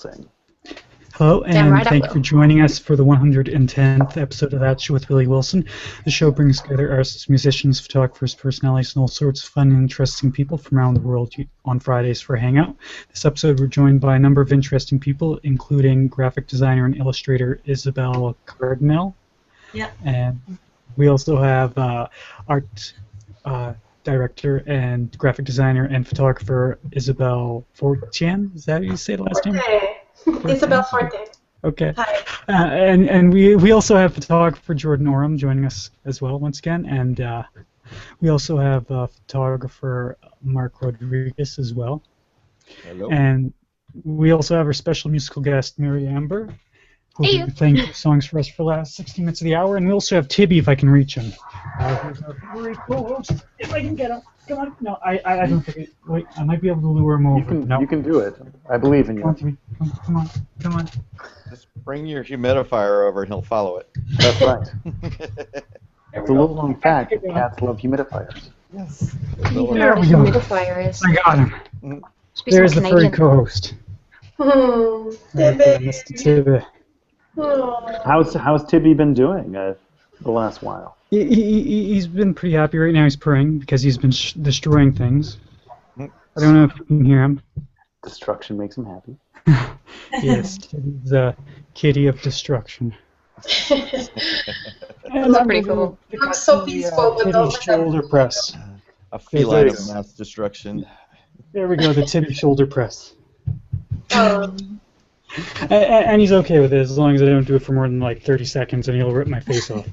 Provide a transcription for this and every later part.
saying. Hello, Damn and right I thank you for will. joining us for the 110th episode of That Show with Billy Wilson. The show brings together artists, musicians, photographers, personalities, and all sorts of fun and interesting people from around the world on Fridays for a hangout. This episode, we're joined by a number of interesting people, including graphic designer and illustrator Isabel Cardinal. Yeah. And we also have art director and graphic designer and photographer Isabel Fortian. Is that how you say the last name? Forte. Isabel Forte. Okay. Hi. And we also have photographer Jordan Oram joining us as well once again, and we also have photographer Mark Rodriguez as well. Hello. And we also have our special musical guest Mary Amber, who will be playing 2 songs for us for the last 60 minutes of the hour. And we also have Tibby, if I can reach him. Who's our very co-host. If I can get him. Come on. No, I don't think it. Wait, I might be able to lure him over. You can do it. I believe in Come on, you. Tibby. Come on. Just bring your humidifier over and he'll follow it. That's right. It's a little known fact that cats love humidifiers. Yes. You There know what a we go. humidifier is. I got him. Should be There's some the furry Canadian. co-host. Hmm. Right there, Mr. Tibby. Oh. How's Tibby been doing the last while? He's been pretty happy right now. He's purring because he's been destroying things. I don't know if you can hear him. Destruction makes him happy. Yes, Tibby's the kitty of destruction. Those are pretty cool. I'm so peaceful with Tibby those. shoulder press. A feline Yes. of mass destruction. There we go, the Tibby shoulder press. Um, And he's okay with it as long as I don't do it for more than like 30 seconds and he'll rip my face off.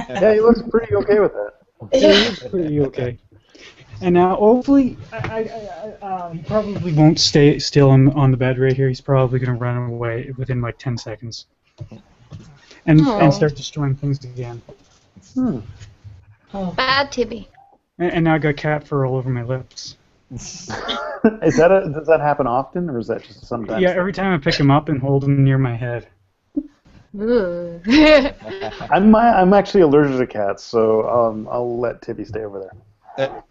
Yeah, he looks pretty okay with that. Yeah, yeah. he's pretty okay. And now, hopefully, he probably won't stay still on the bed right here. He's probably going to run away within like 10 seconds. And start destroying things again. Bad Tibby. And now I got cat fur all over my lips. Does that happen often, or is that just sometimes? Yeah, every time I pick him up and hold him near my head. Ooh. I'm actually allergic to cats, so I'll let Tibby stay over there.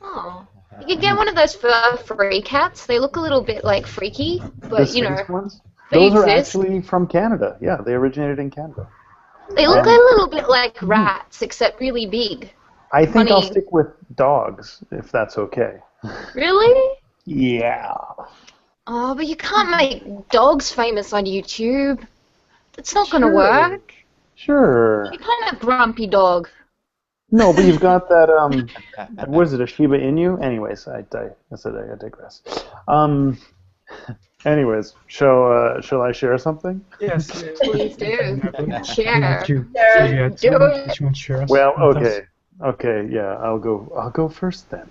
Oh. You could get one of those fur-free cats. They look a little bit like freaky, but The you know, Sphinx ones? they Those are exist. actually from Canada. Yeah, they originated in Canada. They look a little bit like rats, except really big. I think I'll Funny. stick with dogs, if that's okay. Really? Yeah. Oh, but you can't make dogs famous on YouTube. That's not gonna Sure. work. Sure. You can't have grumpy dog. No, but you've got that, what is it, a Shiba Inu? Anyways, I digress. Anyways, shall I share something? Yes. Please do. Share. Do it. you want to share us? Well, with us? okay, yeah, I'll go first then.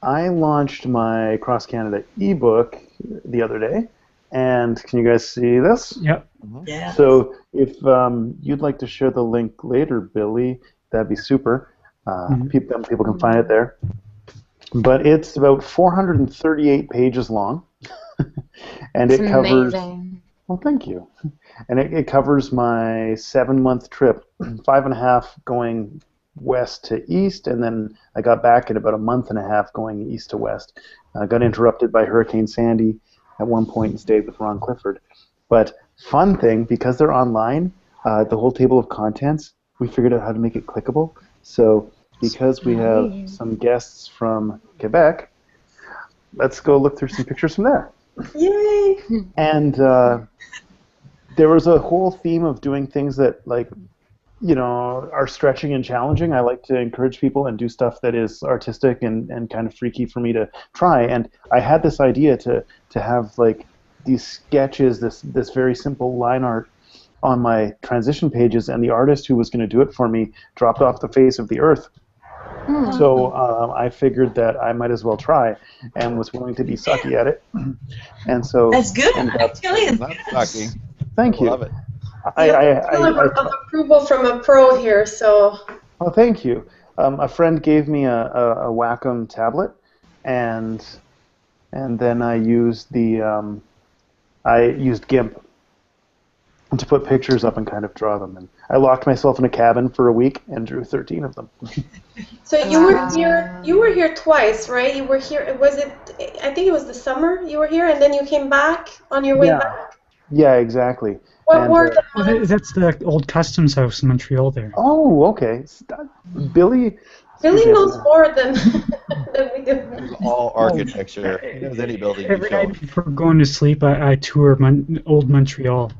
I launched my Cross Canada ebook the other day, and can you guys see this? Yep. Yeah. So if you'd like to share the link later, Billy, that'd be super. People can find it there. But it's about 438 pages long, and It's it covers. amazing. Well, thank you. And it covers my 7-month trip, 5.5 going west to east, and then I got back in about a month and a half going east to west. I got interrupted by Hurricane Sandy at one point and stayed with Ron Clifford. But fun thing, because they're online, the whole table of contents, we figured out how to make it clickable. So because we have some guests from Quebec, let's go look through some pictures from there. Yay! And there was a whole theme of doing things that, like, you know, are stretching and challenging. I like to encourage people and do stuff that is artistic and kind of freaky for me to try. And I had this idea to have, like, these sketches, this very simple line art on my transition pages, and the artist who was going to do it for me dropped off the face of the earth. So I figured that I might as well try, and was willing to be sucky at it. And so That's good. ended up- Actually, it's Not good. sucking. Thank you. Love it. Seal of approval from a pro here, so. Oh, thank you. A friend gave me a Wacom tablet, and then I used GIMP. to put pictures up and kind of draw them. And I locked myself in a cabin for a week and drew 13 of them. So you were here. You were here twice, right? You were here. Was it? I think it was the summer. You were here, and then you came back on your way Yeah. back. Yeah, exactly. What And, were the Oh, months? that's the old customs house in Montreal there. oh, okay. Billy. Billy excuse me, knows more than than we do. It's all architecture. He knows any building you Every show night him. before going to sleep, I tour old Montreal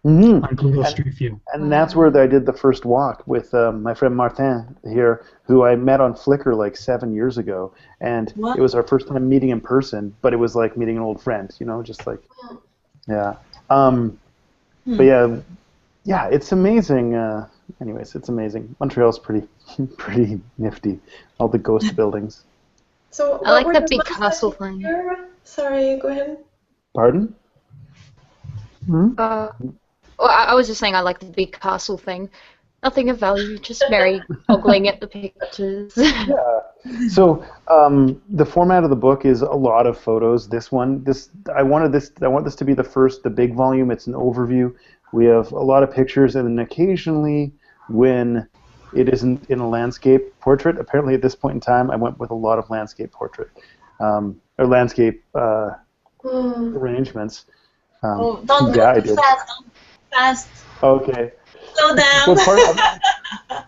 Mhm. on Google Street View. And that's where I did the first walk with my friend Martin here, who I met on Flickr like 7 years ago. And it was our first time meeting in person, but it was like meeting an old friend, you know, just like, yeah. But yeah, it's amazing. Anyways, it's amazing. Montreal's pretty, pretty nifty. All the ghost buildings. So I like what the were big months that castle you were thing. here? Sorry, go ahead. Pardon? Well, I was just saying I like the big castle thing. Nothing of value, just Mary ogling at the pictures. Yeah. So the format of the book is a lot of photos. I want this to be the big volume. It's an overview. We have a lot of pictures, and then occasionally, when it isn't in a landscape portrait, apparently at this point in time, I went with a lot of landscape portrait or landscape arrangements. Don't yeah, go I too did. fast. Don't fast. Okay. Slow down.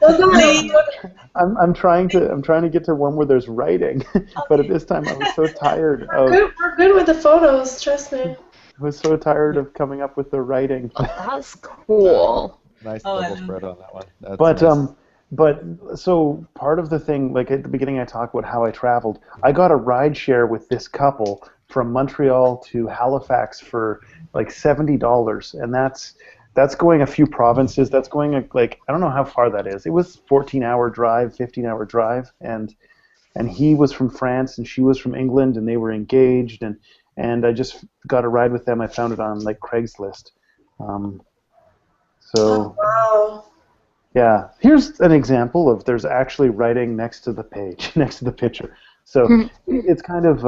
Well, Please. I'm trying to get to one where there's writing, but at this time I was so tired of We're good with the photos. Trust me. of coming up with the writing. That's cool. Nice Oh, I double love spread on that one. That's But nice. but so part of the thing, like at the beginning, I talked about how I traveled. I got a ride share with this couple from Montreal to Halifax for like $70, and that's going a few provinces. That's going like I don't know how far that is. It was 14-hour drive, 15-hour drive, and he was from France and she was from England, and they were engaged, and I just got a ride with them. I found it on like Craigslist. So Wow. yeah, here's an example of there's actually writing next to the page, next to the picture. So it's kind of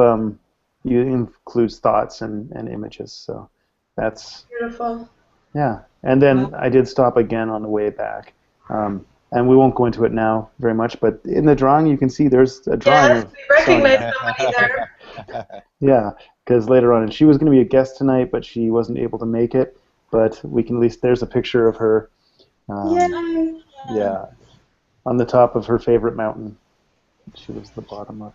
you includes thoughts and images. So that's Beautiful. yeah. And then I did stop again on the way back. And we won't go into it now very much, but in the drawing you can see there's a drawing Yes, of we recognize Sonia. somebody there. Yeah, because later on, and she was going to be a guest tonight, but she wasn't able to make it. But we can at least, there's a picture of her, Yay. yeah, on the top of her favorite mountain. She was the bottom of.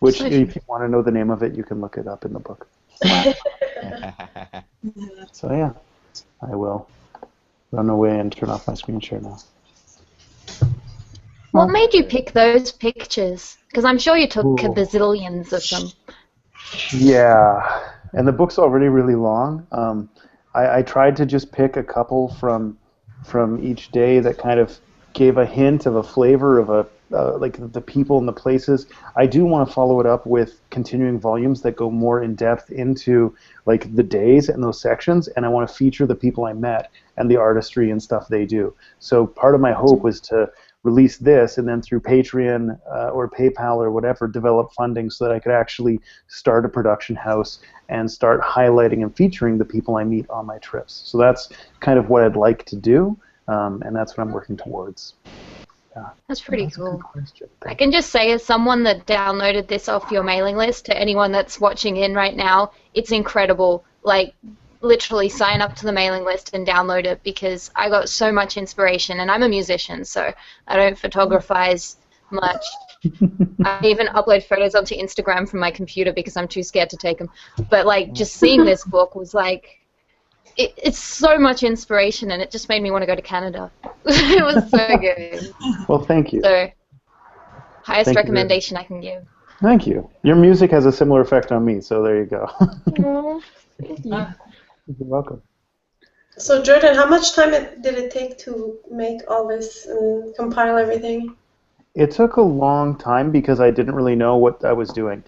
Which, So if you want to know the name of it, you can look it up in the book. So yeah, I will run away and turn off my screen share now. What made you pick those pictures? Because I'm sure you took Ooh. a bazillions of them. Yeah, and the book's already really long. I tried to just pick a couple from each day that kind of gave a hint of a flavor of a like the people and the places. I do want to follow it up with continuing volumes that go more in depth into like the days and those sections, and I want to feature the people I met and the artistry and stuff they do. So part of my hope was to release this and then through Patreon or PayPal or whatever develop funding so that I could actually start a production house and start highlighting and featuring the people I meet on my trips. So that's kind of what I'd like to do, and that's what I'm working towards. Yeah. That's pretty That's a cool. good question. I can just say, as someone that downloaded this off your mailing list, to anyone that's watching in right now, it's incredible. Like, literally sign up to the mailing list and download it because I got so much inspiration, and I'm a musician, so I don't photographize much. I even upload photos onto Instagram from my computer because I'm too scared to take them. But, like, just seeing this book was like, it's so much inspiration, and it just made me want to go to Canada. It was so good. Well, thank you. So, highest Thank you very recommendation I can give. Thank you. Your music has a similar effect on me, so there you go. Aw, thank you. You're welcome. So Jordan, how much time did it take to make all this and compile everything? It took a long time because I didn't really know what I was doing.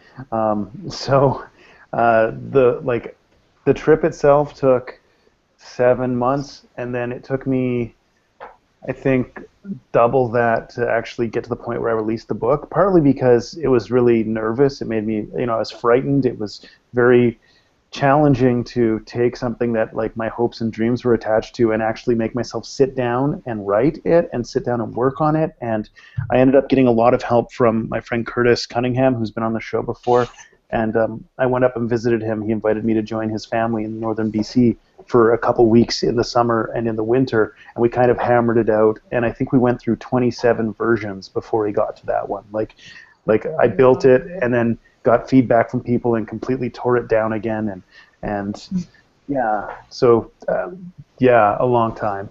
So the trip itself took 7 months, and then it took me, I think, double that to actually get to the point where I released the book. Partly because it was really nervous. It made me, I was frightened. It was very challenging to take something that like my hopes and dreams were attached to and actually make myself sit down and write it and sit down and work on it. And I ended up getting a lot of help from my friend Curtis Cunningham, who's been on the show before. And I went up and visited him. He invited me to join his family in northern BC for a couple weeks in the summer and in the winter, and we kind of hammered it out. And I think we went through 27 versions before he got to that one. Like I built it and then got feedback from people and completely tore it down again. And yeah, so yeah, a long time.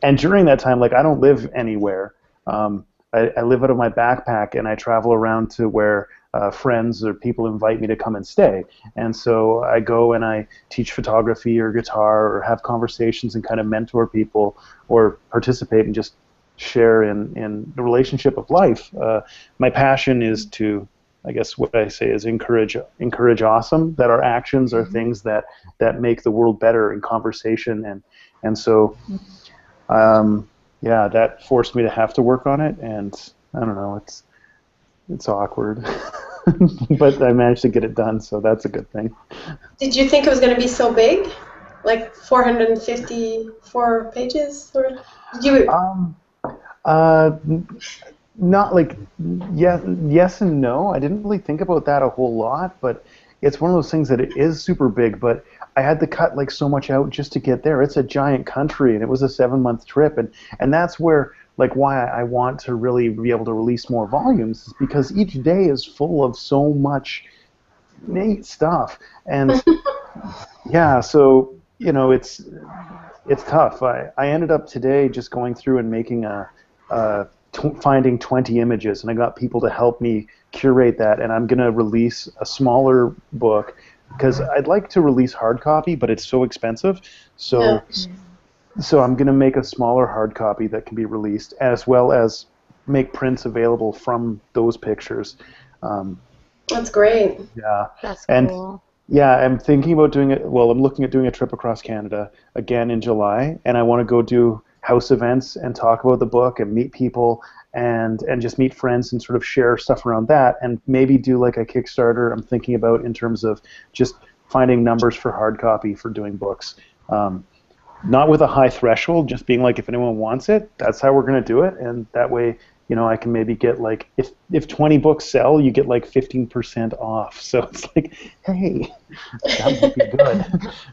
And during that time, like I don't live anywhere. I live out of my backpack and I travel around to where friends or people invite me to come and stay. And so I go and I teach photography or guitar or have conversations and kind of mentor people or participate and just share in the relationship of life. My passion is to, I guess what I say is encourage awesome, that our actions are things that make the world better in conversation. And so yeah, that forced me to have to work on it, and I don't know, it's awkward. But I managed to get it done, so that's a good thing. Did you think it was going to be so big? Like 454 pages? Or did you... Not like, yes and no. I didn't really think about that a whole lot, but it's one of those things that it is super big, but I had to cut like so much out just to get there. It's a giant country, and it was a 7-month trip, and that's where like why I want to really be able to release more volumes, is because each day is full of so much neat stuff. And yeah, so you know, it's tough. I ended up today just going through and making finding 20 images, and I got people to help me curate that, and I'm going to release a smaller book because I'd like to release hard copy, but it's so expensive. So I'm going to make a smaller hard copy that can be released, as well as make prints available from those pictures. That's great. Yeah. That's and cool. yeah, I'm thinking about doing it. Well, I'm looking at doing a trip across Canada again in July, and I want to go do house events and talk about the book and meet people and just meet friends and sort of share stuff around that, and maybe do like a Kickstarter. I'm thinking about in terms of just finding numbers for hard copy for doing books. Not with a high threshold, just being like, if anyone wants it, that's how we're going to do it, and that way, you know, I can maybe get like, if 20 books sell, you get like 15% off. So it's like, hey, that might be good.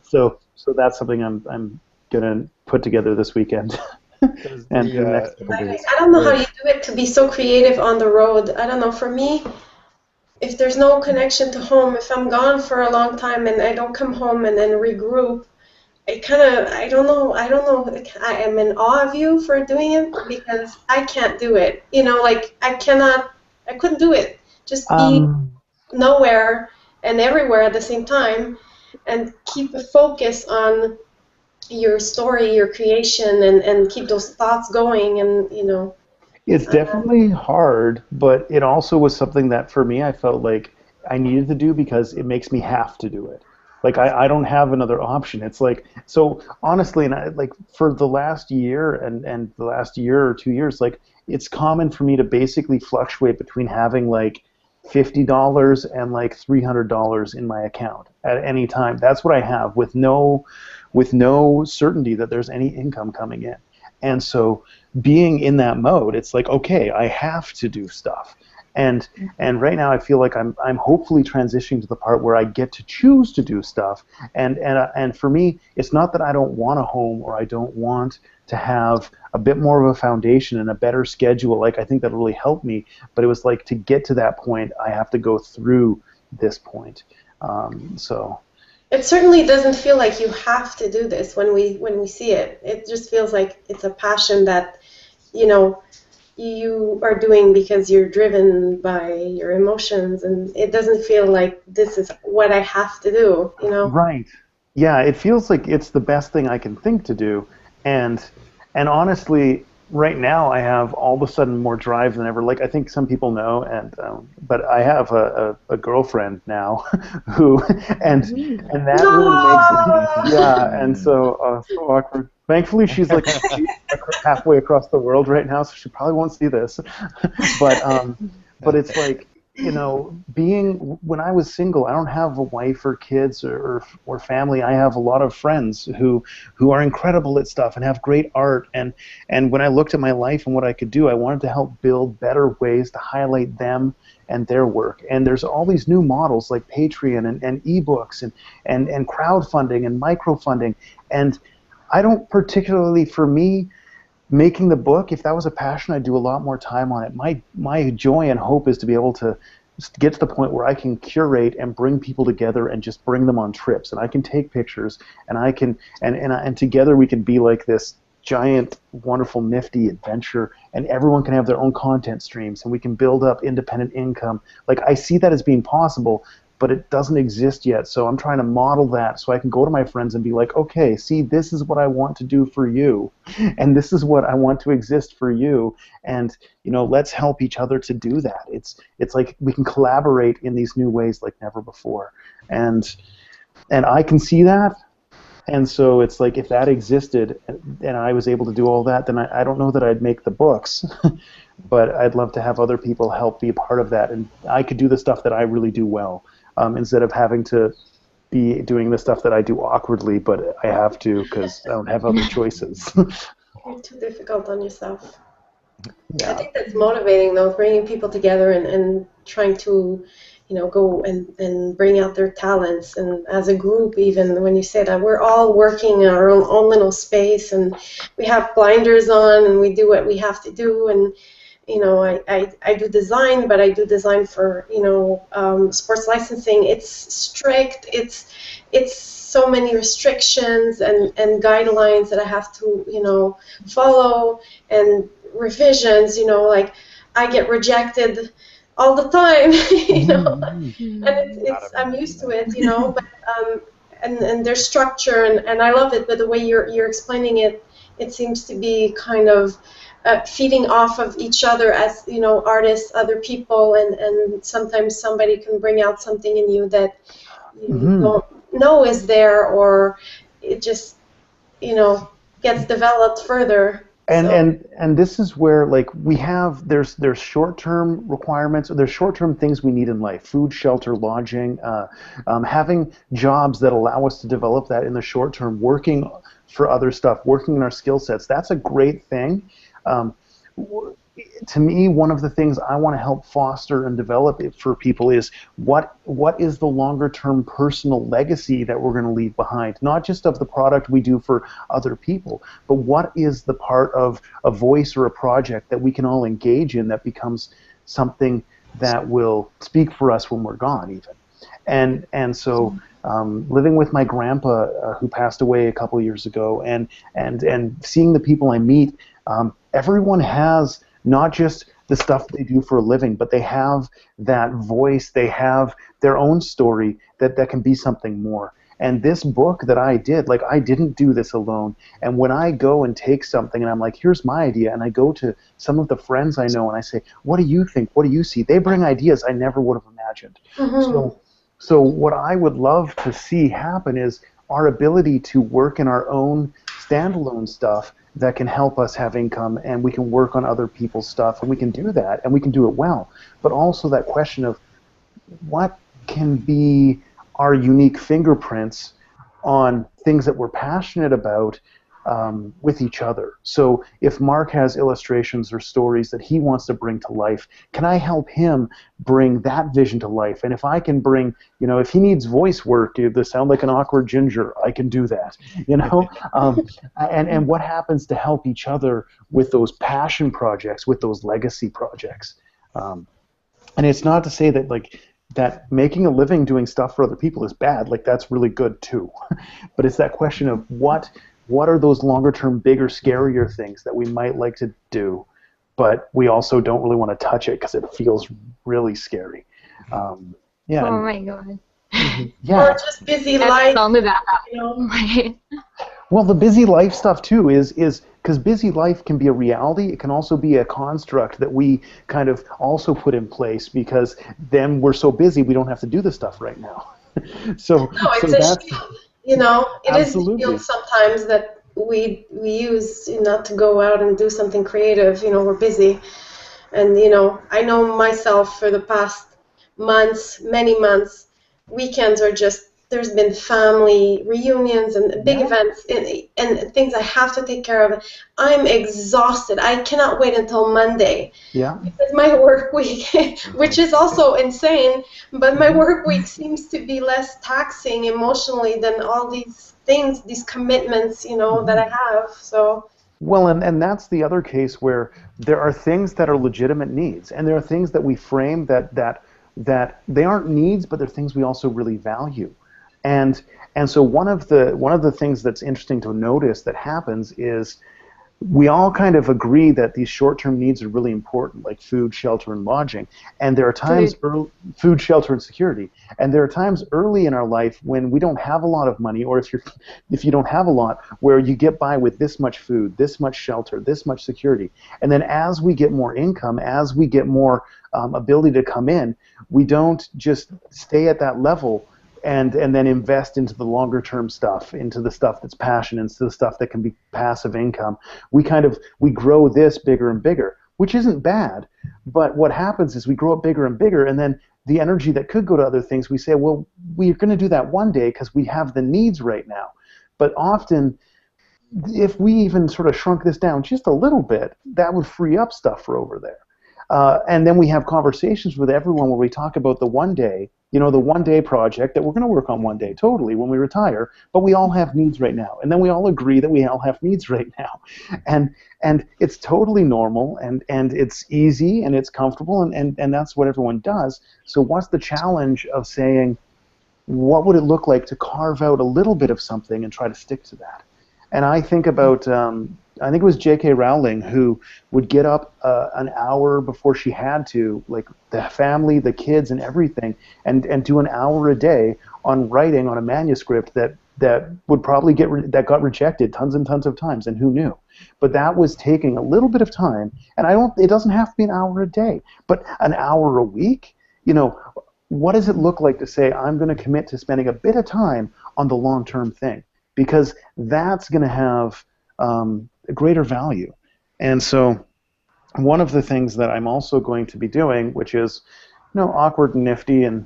So that's something I'm gonna put together this weekend. And the next couple days. I don't know how you do it to be so creative on the road. I don't know. For me, if there's no connection to home, if I'm gone for a long time and I don't come home and then regroup, I don't know. I am in awe of you for doing it, because I can't do it. You know, like I couldn't do it. Just be nowhere and everywhere at the same time, and keep a focus on your story, your creation, and keep those thoughts going, and you know. It's definitely hard, but it also was something that for me I felt like I needed to do because it makes me have to do it. Like I don't have another option. It's like, so honestly, and like for the last year and the last year or 2 years, like it's common for me to basically fluctuate between having like $50 and like $300 in my account at any time. That's what I have, with no certainty that there's any income coming in. And so being in that mode, it's like, okay, I have to do stuff. And right now I feel like I'm hopefully transitioning to the part where I get to choose to do stuff. And for me, it's not that I don't want a home or I don't want to have a bit more of a foundation and a better schedule. Like, I think that'll really help me. But it was like, to get to that point, I have to go through this point. So. It certainly doesn't feel like you have to do this when we see it. It just feels like it's a passion that, you know, you are doing because you're driven by your emotions, and it doesn't feel like this is what I have to do, you know? Right. Yeah, it feels like it's the best thing I can think to do, and honestly, right now I have all of a sudden more drive than ever. Like, I think some people know, and but I have a girlfriend now, who and that really makes it, yeah, and so awkward. Thankfully, she's like halfway across the world right now, so she probably won't see this. But it's like, you know, when I was single, I don't have a wife or kids or family. I have a lot of friends who are incredible at stuff and have great art. And when I looked at my life and what I could do, I wanted to help build better ways to highlight them and their work. And there's all these new models like Patreon and ebooks and crowdfunding and microfunding. And I don't particularly, for me, making the book, if that was a passion, I'd do a lot more time on it. My joy and hope is to be able to get to the point where I can curate and bring people together and just bring them on trips, and I can take pictures, and I can and together we can be like this giant, wonderful, nifty adventure, and everyone can have their own content streams, and we can build up independent income. Like, I see that as being possible, but it doesn't exist yet. So I'm trying to model that so I can go to my friends and be like, okay, see, this is what I want to do for you, and this is what I want to exist for you, and let's help each other to do that. It's like we can collaborate in these new ways like never before, and I can see that. And so it's like, if that existed and I was able to do all that, then I don't know that I'd make the books, but I'd love to have other people help be a part of that, and I could do the stuff that I really do well, instead of having to be doing the stuff that I do awkwardly, but I have to because I don't have other choices. You're too difficult on yourself. Yeah. I think that's motivating, though, bringing people together and trying to, go and bring out their talents. And as a group, even when you say that, we're all working in our own little space, and we have blinders on, and we do what we have to do. And I do design, but I do design for sports licensing. It's strict. It's so many restrictions and guidelines that I have to follow, and revisions. Like, I get rejected all the time, and I'm used to it, but and there's structure, and I love it. But the way you're explaining it, it seems to be kind of feeding off of each other as artists, other people, and sometimes somebody can bring out something in you that you don't know is there, or it just gets developed further. And this is where, like, there's short-term requirements, or there's short-term things we need in life: food, shelter, lodging, having jobs that allow us to develop that in the short term, working for other stuff, working in our skill sets. That's a great thing. To me, one of the things I want to help foster and develop for people is what is the longer-term personal legacy that we're going to leave behind, not just of the product we do for other people, but what is the part of a voice or a project that we can all engage in that becomes something that will speak for us when we're gone, even. And so living with my grandpa, who passed away a couple years ago, and seeing the people I meet, everyone has not just the stuff they do for a living, but they have that voice, they have their own story that can be something more. And this book that I did, like, I didn't do this alone. And when I go and take something and I'm like, here's my idea, and I go to some of the friends I know and I say, what do you think? What do you see? They bring ideas I never would have imagined. So what I would love to see happen is our ability to work in our own standalone stuff that can help us have income, and we can work on other people's stuff, and we can do that, and we can do it well. But also that question of what can be our unique fingerprints on things that we're passionate about with each other. So if Mark has illustrations or stories that he wants to bring to life, can I help him bring that vision to life? And if I can bring, if he needs voice work to sound like an awkward ginger, I can do that, and what happens to help each other with those passion projects, with those legacy projects. And it's not to say that making a living doing stuff for other people is bad. Like, that's really good too. But it's that question of what are those longer-term, bigger, scarier things that we might like to do, but we also don't really want to touch it because it feels really scary. Yeah. Oh my God. Yeah. Or just busy life. Song about that. Well, the busy life stuff too is because busy life can be a reality. It can also be a construct that we kind of also put in place because then we're so busy we don't have to do the stuff right now. So it's a shield. It Absolutely. is a shield sometimes that we use not to go out and do something creative. We're busy, and I know myself for the past months, many months, weekends are just, there's been family reunions and big events and things I have to take care of. I'm exhausted. I cannot wait until Monday. Yeah. Because my work week, which is also insane, but my work week seems to be less taxing emotionally than all these things, these commitments, that I have. So. Well, and that's the other case where there are things that are legitimate needs, and there are things that we frame that they aren't needs, but they're things we also really value. And so one of the things that's interesting to notice that happens is we all kind of agree that these short-term needs are really important, like food, shelter, and lodging. And there are times food, shelter, and security. And there are times early in our life when we don't have a lot of money, or if you don't have a lot, where you get by with this much food, this much shelter, this much security. And then as we get more income, as we get more ability to come in, we don't just stay at that level and then invest into the longer term stuff, into the stuff that's passion, into the stuff that can be passive income. We grow this bigger and bigger, which isn't bad, but what happens is we grow it bigger and bigger, and then the energy that could go to other things, we say, well, we're going to do that one day because we have the needs right now. But often, if we even sort of shrunk this down just a little bit, that would free up stuff for over there. And then we have conversations with everyone where we talk about the one day, the one-day project that we're going to work on one day, totally, when we retire, but we all have needs right now. And then we all agree that we all have needs right now. And it's totally normal, and it's easy, and it's comfortable, and that's what everyone does. So what's the challenge of saying, what would it look like to carve out a little bit of something and try to stick to that? And I think about, I think it was J.K. Rowling who would get up an hour before she had to, like the family, the kids, and everything, and do an hour a day on writing on a manuscript that would probably that got rejected tons and tons of times, and who knew? But that was taking a little bit of time, and it doesn't have to be an hour a day, but an hour a week. What does it look like to say, I'm going to commit to spending a bit of time on the long-term thing? Because that's going to have a greater value. And so one of the things that I'm also going to be doing, which is awkward and nifty, and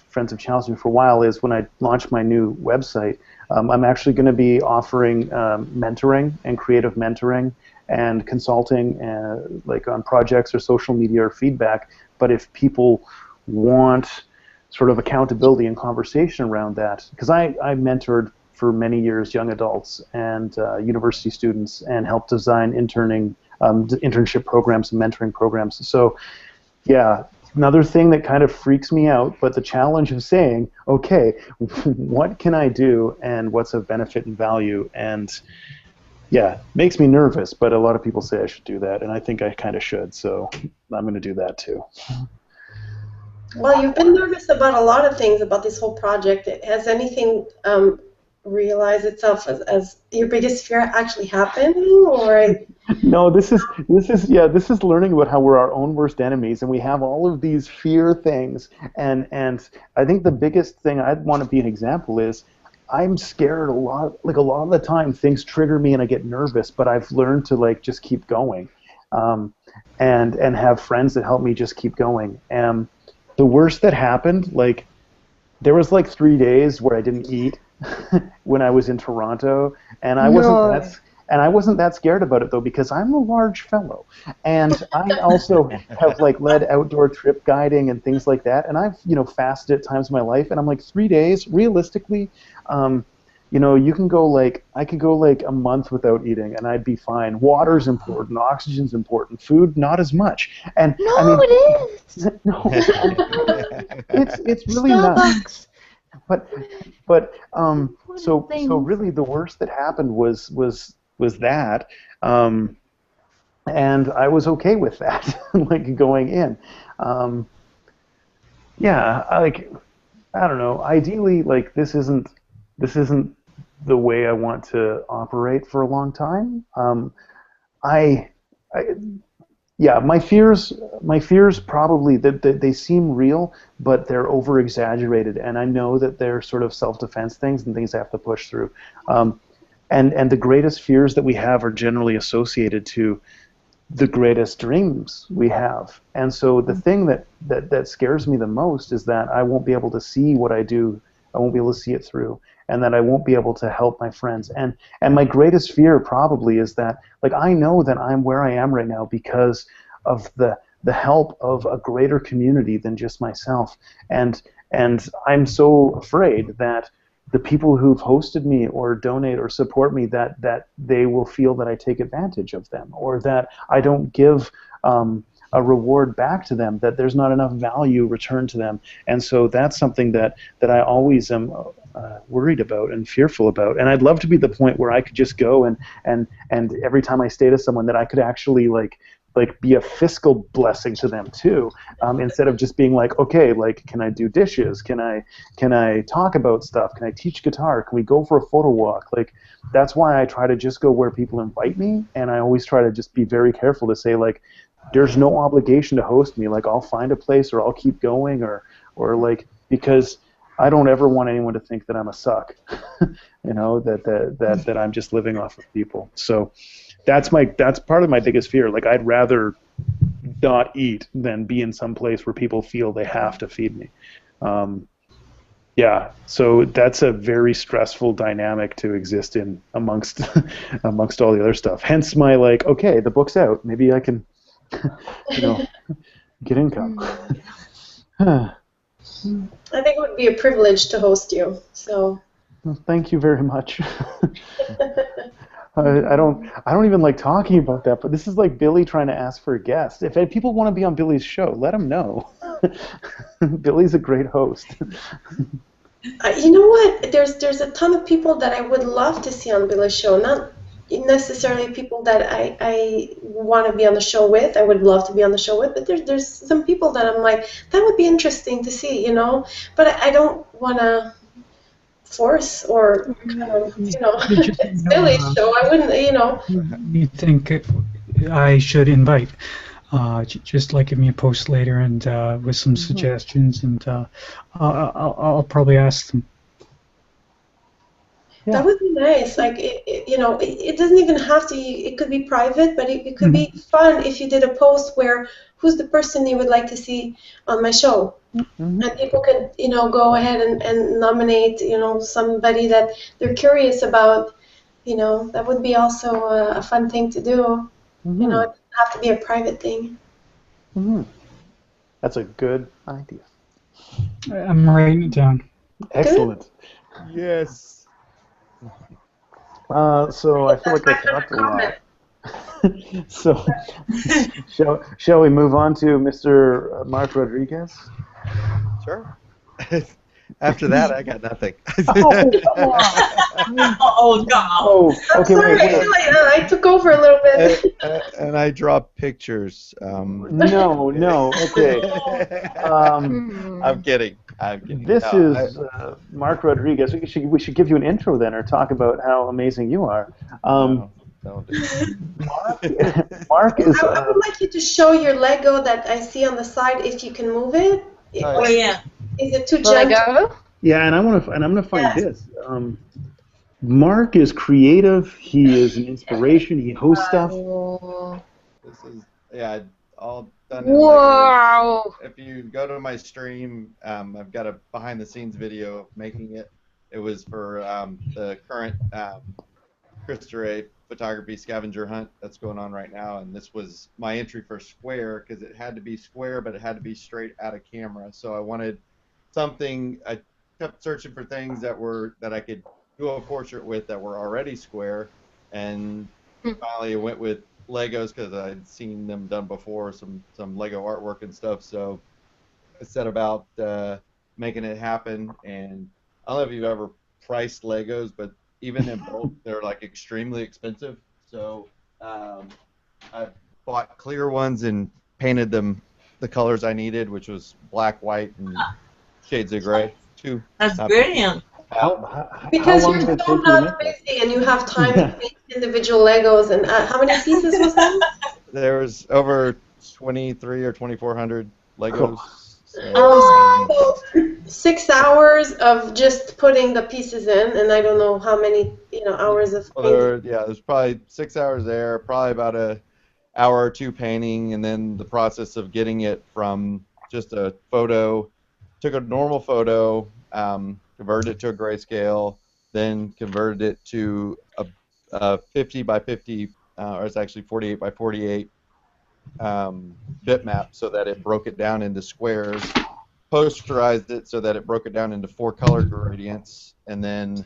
friends have challenged me for a while, is when I launch my new website, I'm actually going to be offering mentoring and creative mentoring and consulting like on projects or social media or feedback. But if people want sort of accountability and conversation around that, because I mentored for many years young adults and university students, and helped design internship programs and mentoring programs. So yeah, another thing that kind of freaks me out, but the challenge of saying, okay, what can I do and what's of benefit and value? And yeah, makes me nervous, but a lot of people say I should do that, and I think I kind of should, so I'm going to do that too. Well, you've been nervous about a lot of things about this whole project. Has anything realize itself as your biggest fear actually happening, or? No, this is learning about how we're our own worst enemies, and we have all of these fear things, and I think the biggest thing I'd want to be an example is I'm scared a lot. Like a lot of the time, things trigger me and I get nervous, but I've learned to just keep going, and have friends that help me just keep going. And the worst that happened, there was 3 days where I didn't eat when I was in Toronto, and I wasn't that scared about it though, because I'm a large fellow, and I also have led outdoor trip guiding and things like that, and I've fasted at times in my life, and I'm 3 days realistically. You can go I could go a month without eating, and I'd be fine. Water's important, oxygen's important, food not as much. And it is. No, it's really not. But so really the worst that happened was that, and I was okay with that, going in. Yeah, I don't know. Ideally, this isn't the way I want to operate for a long time. Yeah, my fears probably they seem real, but they're over exaggerated, and I know that they're sort of self-defense things and things I have to push through. And the greatest fears that we have are generally associated to the greatest dreams we have. And so the thing that scares me the most is that I won't be able to see what I do. I won't be able to see it through, and that I won't be able to help my friends. And my greatest fear probably is that, like, I know that I'm where I am right now because of the help of a greater community than just myself. And I'm so afraid that the people who've hosted me or donate or support me, that they will feel that I take advantage of them, or that I don't give a reward back to them, that there's not enough value returned to them. And so that's something that I always am worried about and fearful about. And I'd love to be the point where I could just go and every time I stay to someone, that I could actually like be a fiscal blessing to them too, instead of just being like, okay, like, can I do dishes? Can I talk about stuff? Can I teach guitar? Can we go for a photo walk? Like, that's why I try to just go where people invite me, and I always try to just be very careful to say, like, there's no obligation to host me. Like, I'll find a place, or I'll keep going, or like, because I don't ever want anyone to think that I'm a suck, you know, that I'm just living off of people. So that's part of my biggest fear. Like, I'd rather not eat than be in some place where people feel they have to feed me. Yeah, so that's a very stressful dynamic to exist in amongst amongst all the other stuff. Hence my, like, okay, the book's out. Maybe I can, you know, get income. I think it would be a privilege to host you. So. Well, thank you very much. I don't even like talking about that, but this is like Billy trying to ask for a guest. If people want to be on Billy's show, let him know. Billy's a great host. You know what? There's a ton of people that I would love to see on Billy's show. Not necessarily people that I want to be on the show with. I would love to be on the show with, but there's some people that I'm like, that would be interesting to see, you know. But I don't want to force or kind of, you know, it's Billy's show. I wouldn't, you know. You think I should invite? Just like give me a post later and with some suggestions, and I'll probably ask them. Yeah. That would be nice. Like, you know, it doesn't even have to. It could be private, but it could be fun if you did a post where who's the person you would like to see on my show, and people could, you know, go ahead and nominate, you know, somebody that they're curious about. You know, that would be also a fun thing to do. You know, it doesn't have to be a private thing. That's a good idea. I'm writing it down. Excellent. Yes. So I feel like I talked a lot. So shall we move on to Mr. Mark Rodriguez? Sure. After that, I got nothing. Oh, God. Oh, okay, Sorry, wait. I took over a little bit. And I draw pictures. No, okay. I'm kidding. This is Mark Rodriguez. We should give you an intro then, or talk about how amazing you are. Don't do it. Mark is. I would like you to show your Lego that I see on the side, if you can move it. Oh, yeah. Is it too Will gentle? I go? Yeah, and I'm gonna find this. Mark is creative. He is an inspiration. He hosts stuff. This is all done. Wow. If you go to my stream, I've got a behind-the-scenes video of making it. It was for the current Christopher Ray photography scavenger hunt that's going on right now, and this was my entry for square because it had to be square, but it had to be straight out of camera. So I wanted something. I kept searching for things that I could do a portrait with that were already square, and finally I went with Legos because I'd seen them done before, some Lego artwork and stuff. So I set about making it happen, and I don't know if you've ever priced Legos, but even in bulk, they're like extremely expensive. So I bought clear ones and painted them the colors I needed, which was black, white, and shades of gray. That's brilliant. Because long you're did it so take you to not make busy and you have time to make individual Legos. And how many pieces was that? There was over 23 or 2,400 Legos. So 6 hours of just putting the pieces in, and I don't know how many hours of Well, there's probably 6 hours there, probably about hour or two painting, and then the process of getting it from just a photo, took a normal photo, converted it to a grayscale, then converted it to a 50 by 50, or it's actually 48 by 48 bitmap, so that it broke it down into squares, posterized it so that it broke it down into 4 color gradients, and then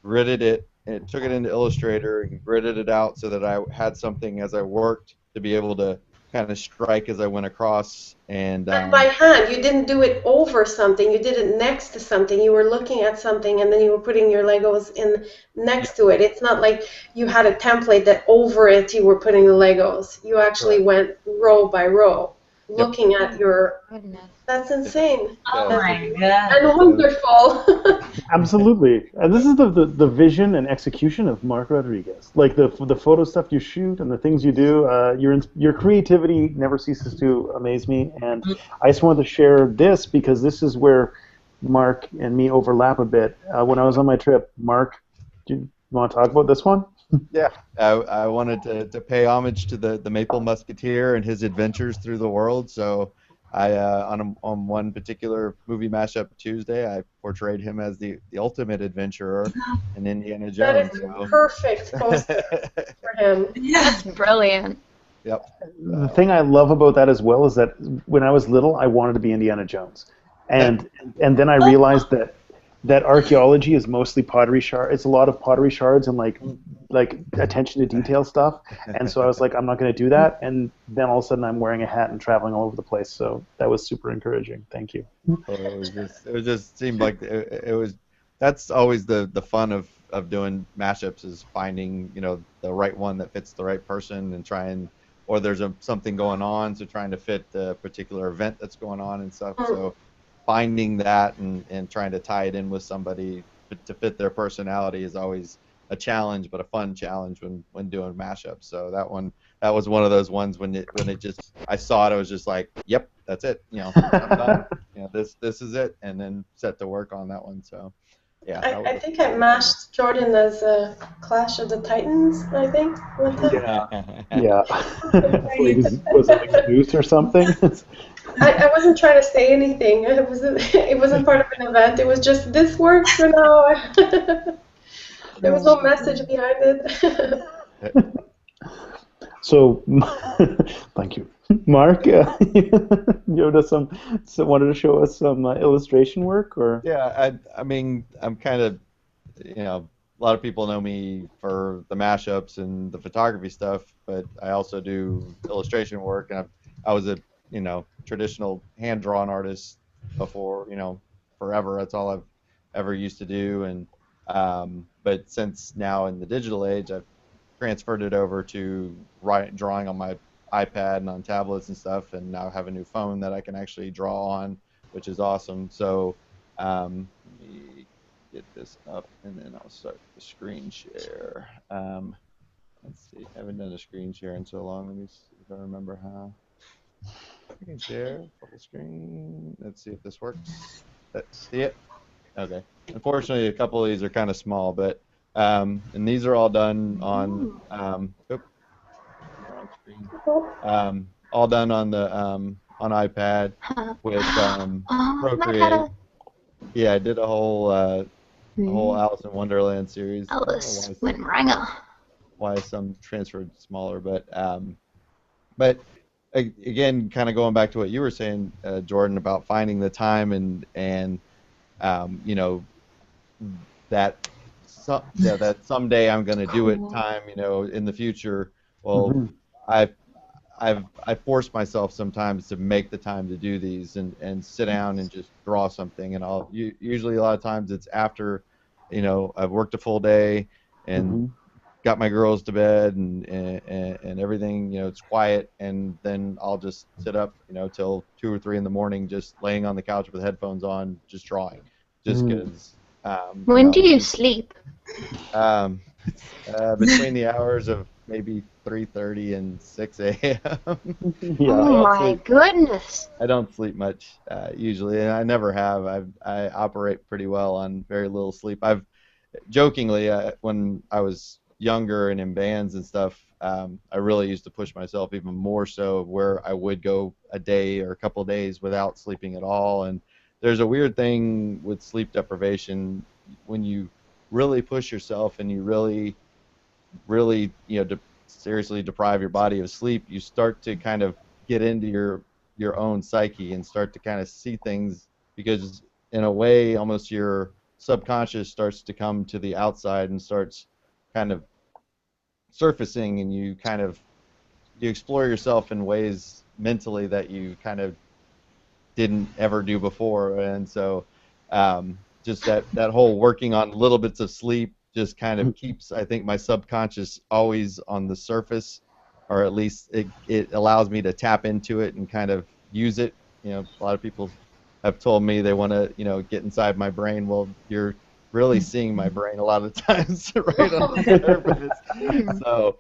gridded it, and took it into Illustrator and gridded it out so that I had something as I worked to be able to kind of strike as I went across. And But by hand, you didn't do it over something. You did it next to something. You were looking at something, and then you were putting your Legos in next to it. It's not like you had a template that over it you were putting the Legos. You actually went row by row, looking at your. Goodness. That's insane. Oh Yeah, my God. And wonderful. Absolutely. And this is the vision and execution of Mark Rodriguez. Like the photo stuff you shoot and the things you do, your creativity never ceases to amaze me. And I just wanted to share this because this is where Mark and me overlap a bit. When I was on my trip, Mark, do you want to talk about this one? Yeah, I wanted to pay homage to the Maple Musketeer and his adventures through the world. So I on one particular movie mashup Tuesday, I portrayed him as the ultimate adventurer in Indiana That Jones. is a So. perfect poster for him. Yeah. That's brilliant. Yep. The thing I love about that as well is that when I was little, I wanted to be Indiana Jones, and then I realized that archaeology is mostly pottery shards. It's a lot of pottery shards and like attention to detail stuff. And so I was like, I'm not going to do that. And then all of a sudden, I'm wearing a hat and traveling all over the place. So that was super encouraging. Thank you. It just seemed like it was. That's always the fun of doing mashups, is finding the right one that fits the right person and trying, or there's something going on, so trying to fit the particular event that's going on and stuff. So finding that and trying to tie it in with somebody to fit their personality is always a challenge, but a fun challenge when doing mashups. So that was one of those ones when it just, I saw it, I was just like, yep, that's it. I'm done. This is it, and then set to work on that one. So yeah. I think I mashed Jordan as a Clash of the Titans, I think, one time. Yeah. Was it like a goose or something? I wasn't trying to say anything. It wasn't part of an event. It was just, this works for now. There was no message behind it. So, thank you, Mark. You wanted to show us some illustration work, or? Yeah, I mean, I'm kind of, a lot of people know me for the mashups and the photography stuff, but I also do illustration work, and I was a, traditional hand-drawn artist before, forever. That's all I've ever used to do, and but since now in the digital age, I've transferred it over to drawing on my iPad and on tablets and stuff, and now have a new phone that I can actually draw on, which is awesome. So let me get this up, and then I'll start the screen share. Let's see, I haven't done a screen share in so long. Let me see if I remember how. Screen share, full screen. Let's see if this works. See it? Okay. Unfortunately, a couple of these are kind of small, but and these are all done on wrong screen. All done on the on iPad with Procreate. Yeah, I did a whole Alice in Wonderland series. Alice Windringer. Why some transferred smaller, but again, kind of going back to what you were saying, Jordan, about finding the time and that that someday I'm going to do it time, in the future. Well, I've I force myself sometimes to make the time to do these and sit down and just draw something, and usually a lot of times it's after I've worked a full day and got my girls to bed and everything, it's quiet, and then I'll just sit up till 2 or 3 in the morning, just laying on the couch with headphones on, just drawing, just because. When do you sleep? Between the hours of maybe 3:30 and 6 a.m. Yeah. Oh my goodness. I don't sleep much usually, and I never have. I operate pretty well on very little sleep. I've jokingly, when I was younger and in bands and stuff, I really used to push myself even more so, where I would go a day or a couple of days without sleeping at all. And there's a weird thing with sleep deprivation when you really push yourself and you really, seriously deprive your body of sleep. You start to kind of get into your own psyche and start to kind of see things, because in a way, almost your subconscious starts to come to the outside and starts kind of surfacing, and you explore yourself in ways mentally that you kind of didn't ever do before. And so just that whole working on little bits of sleep just kind of keeps, I think, my subconscious always on the surface, or at least it allows me to tap into it and kind of use it. A lot of people have told me they want to, get inside my brain. Well, you're really seeing my brain a lot of times right on the surface. So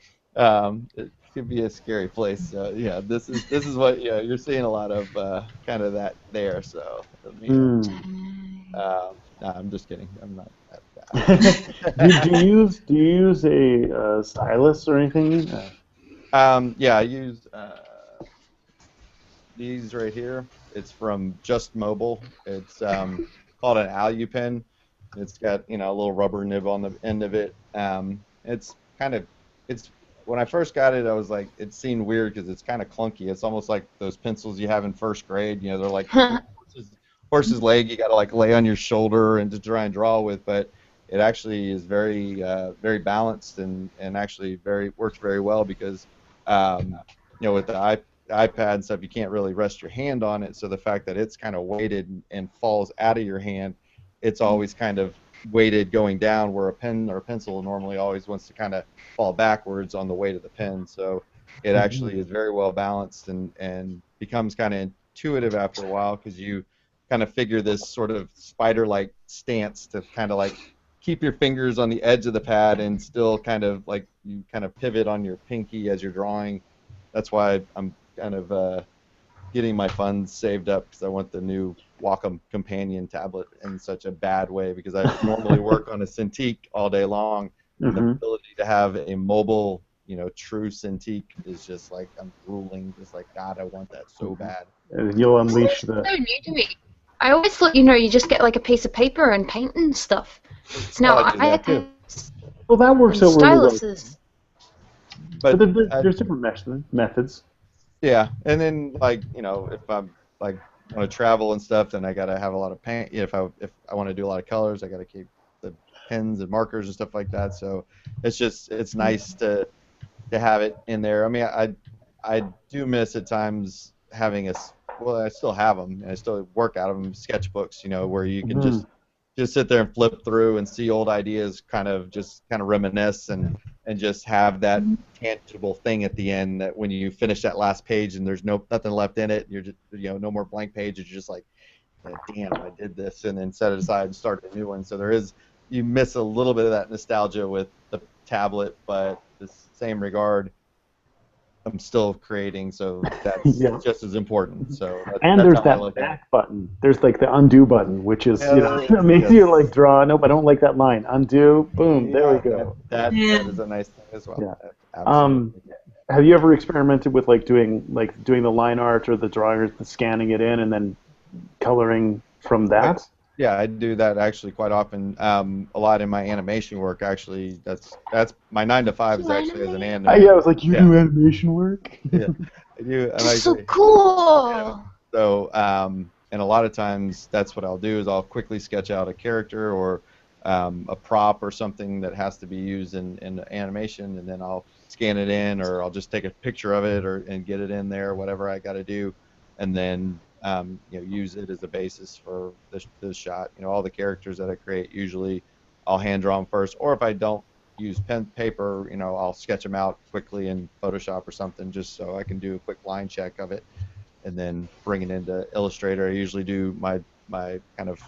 it could be a scary place. So yeah, this is what, you're seeing a lot of kind of that there. So I mean, no, I'm just kidding. I'm not that bad. Do you use a stylus or anything? Yeah, I use these right here. It's from Just Mobile. It's called an AluPen. It's got, a little rubber nib on the end of it. It's kind of it's when I first got it, I was like, it seemed weird because it's kind of clunky. It's almost like those pencils you have in first grade. They're like horse's leg. You got to like lay on your shoulder and to try and draw with, but it actually is very balanced and actually works very well because with the iPad and stuff, you can't really rest your hand on it. So the fact that it's kind of weighted and falls out of your hand, it's always kind of weighted going down, where a pen or a pencil normally always wants to kind of fall backwards on the weight of the pen. So it actually is very well balanced and becomes kind of intuitive after a while, because you kind of figure this sort of spider-like stance to kind of like keep your fingers on the edge of the pad and still kind of like you kind of pivot on your pinky as you're drawing. That's why I'm kind of getting my funds saved up, because I want the new Wacom Companion tablet in such a bad way, because I normally work on a Cintiq all day long. And the ability to have a mobile, true Cintiq is just like, I'm drooling, just like, God, I want that so bad. You'll unleash So new to me. I always thought, you just get like a piece of paper and paint and stuff. It's now I do that too. Well, that works and out really well. styluses. But there's different methods. Yeah, and then like if I'm like want to travel and stuff, then I gotta have a lot of paint. If I want to do a lot of colors, I gotta keep the pens and markers and stuff like that. So it's nice to have it in there. I mean, I do miss at times having well, I still have them and I still work out of them, sketchbooks, where you can just sit there and flip through and see old ideas, kind of reminisce and just have that tangible thing at the end, that when you finish that last page and there's nothing left in it, you're just no more blank pages, you're just like, damn, I did this, and then set it aside and start a new one. So you miss a little bit of that nostalgia with the tablet, but the same regard, I'm still creating, so that's just as important. So that's there's how that I look back button. There's like the undo button, which is makes you like draw. Nope, I don't like that line. Undo. Boom. There we go. That is a nice thing as well. Yeah. Absolutely. Have you ever experimented with doing the line art or the drawing or the scanning it in and then coloring from that? Yeah, I do that actually quite often. A lot in my animation work, actually. That's my 9 to 5 is actually as an animator. Yeah, I was like, you do animation work? Yeah, I do. That's so cool. Yeah. So, and a lot of times that's what I'll do is I'll quickly sketch out a character or a prop or something that has to be used in animation, and then I'll scan it in, or I'll just take a picture of it and get it in there, whatever I got to do, and then use it as a basis for this shot. All the characters that I create, usually I'll hand draw them first, or if I don't use paper, I'll sketch them out quickly in Photoshop or something, just so I can do a quick line check of it, and then bring it into Illustrator. I usually do my kind of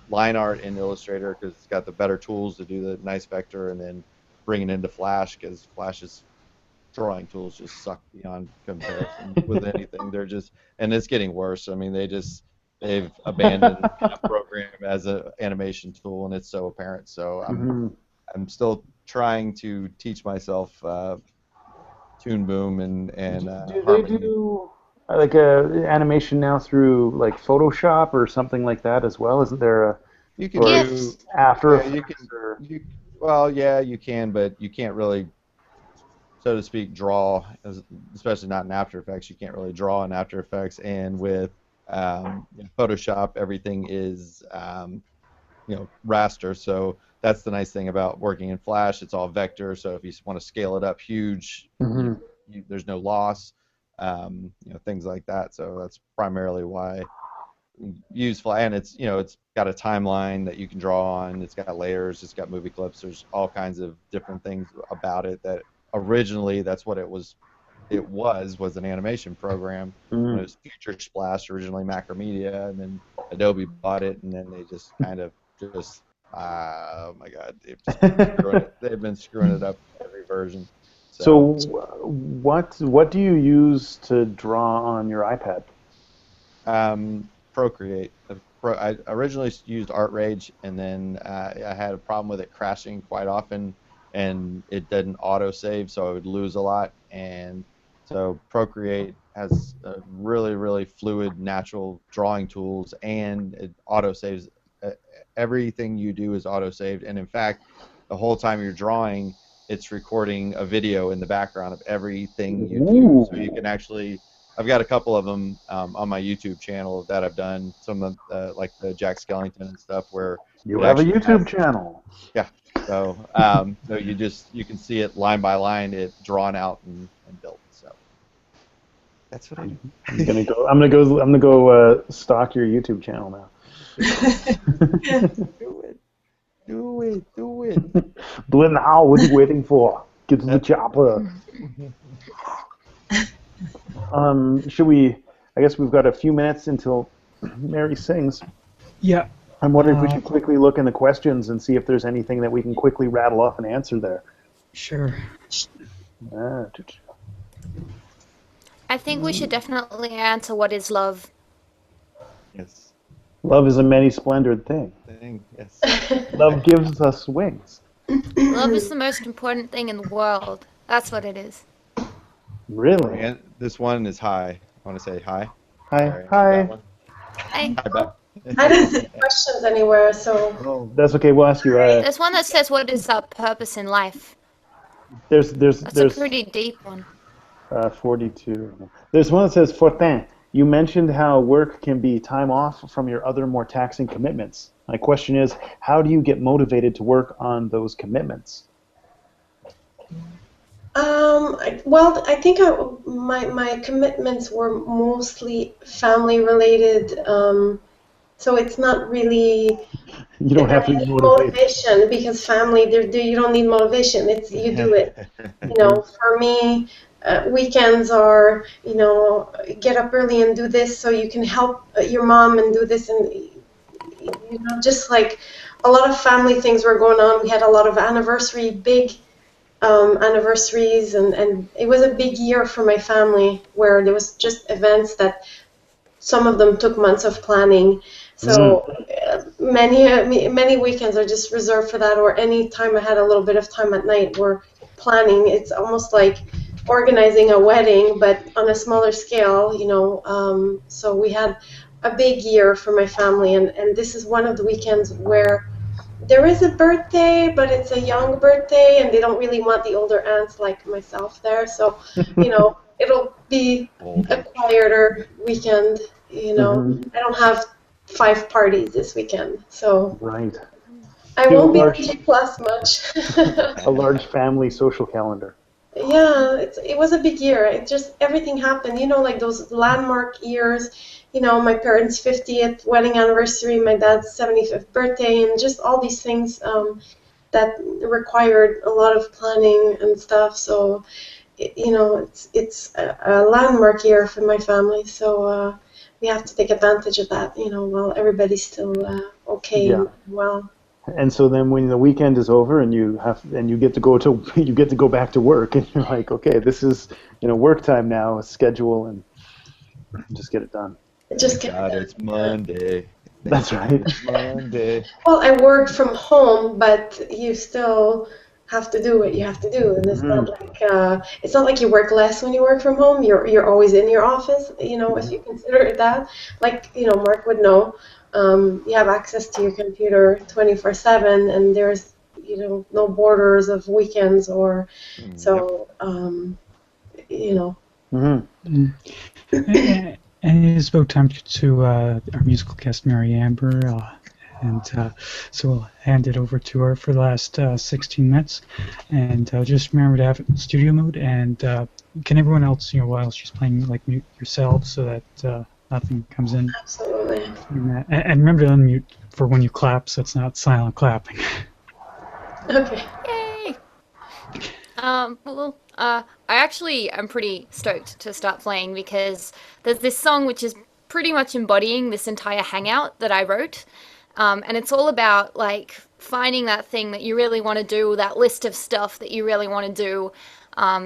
line art in Illustrator because it's got the better tools to do the nice vector, and then bring it into Flash, because Flash's drawing tools just suck beyond comparison with anything. They're just, and it's getting worse. I mean, they've abandoned that program as an animation tool, and it's so apparent. So I'm still trying to teach myself Toon Boom and Do they Harmony. do like a animation now through like Photoshop or something like that as well? Isn't there a You can or do, GIFs. After yeah, you can, Effects or well, yeah, you can, but you can't really, so to speak, draw, especially not in After Effects. You can't really draw in After Effects, and with Photoshop, everything is raster. So that's the nice thing about working in Flash. It's all vector. So if you want to scale it up huge, Mhm. there's no loss. Things like that. So that's primarily why we use Flash, and it's got a timeline that you can draw on. It's got layers. It's got movie clips. There's all kinds of different things about it that originally that's what it was. It was an animation program when it Mm. was Future Splash, originally Macromedia, and then Adobe bought it, and then they just kind of just oh my God, they've been screwing it up every version. So So what do you use to draw on your iPad? Procreate. I originally used ArtRage, and then I had a problem with it crashing quite often, and it didn't autosave, so I would lose a lot. And so Procreate has really, really fluid, natural drawing tools, and it autosaves. Uh, Everything you do is autosaved, and in fact, the whole time you're drawing, it's recording a video in the background of everything you do, so you Ooh, can actually. I've got a couple of them on my YouTube channel that I've done. Some of like the Jack Skellington and stuff, where you it have a actually YouTube has, channel. yeah. So you can see it line by line, it drawn out and built. So that's what I do. I'm gonna go. I'm gonna go. I'm gonna go stalk your YouTube channel now. Do it, do it, do it. Do it now. What are you waiting for? Get to the chopper. Should we? I guess we've got a few minutes until Mary sings. Yeah. I'm wondering if we should quickly look in the questions and see if there's anything that we can quickly rattle off and answer there. Sure. Ah, I think we should definitely answer what is love. Yes. love is a many splendored thing. Yes. Love gives us wings. Love is the most important thing in the world. That's what it is. Really? And this one is high. I want to say hi. Hi. Sorry, that Hi. one. Hey, Hi, Beth. I didn't see questions anywhere, so Oh, that's okay. We'll ask you. there's one that says, what is our purpose in life? That's a There's pretty deep one. 42. There's one that says, Fortin, you mentioned how work can be time off from your other more taxing commitments. My question is, how do you get motivated to work on those commitments? well, I think my commitments were mostly family related. So it's not really You don't have to be motivated. motivation because family, you don't need motivation. It's you do it. For me, weekends are get up early and do this so you can help your mom and do this and just like a lot of family things were going on. We had a lot of big anniversaries, and it was a big year for my family where there was just events that some of them took months of planning. So many weekends are just reserved for that, or any time I had a little bit of time at night were planning. It's almost like organizing a wedding, but on a smaller scale. So we had a big year for my family, and this is one of the weekends where there is a birthday, but it's a young birthday, and they don't really want the older aunts like myself there. So, it'll be a Older. quieter weekend. Mhm. I don't have 5 parties this weekend, so Right. I You have won't be on G Plus much. a large family social calendar. Yeah, it was a big year. It just everything happened. Like those landmark years. My parents' 50th wedding anniversary, my dad's 75th birthday, and just all these things that required a lot of planning and stuff. So, it's a landmark year for my family. So we have to take advantage of that. While everybody's still okay Yeah. and well. And so then when the weekend is over and you get to go to you get to go back to work and you're like, okay, this is work time now, schedule and just get it done. Just Thank get God it's Monday. That's Thank God right. it's Monday. Well, I work from home, but you still have to do what you have to do, and Mm-hmm. it's not like you work less when you work from home. You're always in your office, you know, if you consider it that. Like, you know, Mark would know. You have access to your computer 24/7, and there's, you know, no borders of weekends or Yep. so. You know. Mm-hmm. And it is about time to our musical guest, Mary Amber. So we'll hand it over to her for the last 16 minutes. And just remember to have it in studio mode. And can everyone else, you know, while she's playing, like mute yourselves so that nothing comes in. Absolutely. And remember to unmute for when you clap so it's not silent clapping. Okay. Yay! I actually am pretty stoked to start playing because there's this song which is pretty much embodying this entire hangout that I wrote. And it's all about like finding that thing that you really want to do, that list of stuff that you really want to do,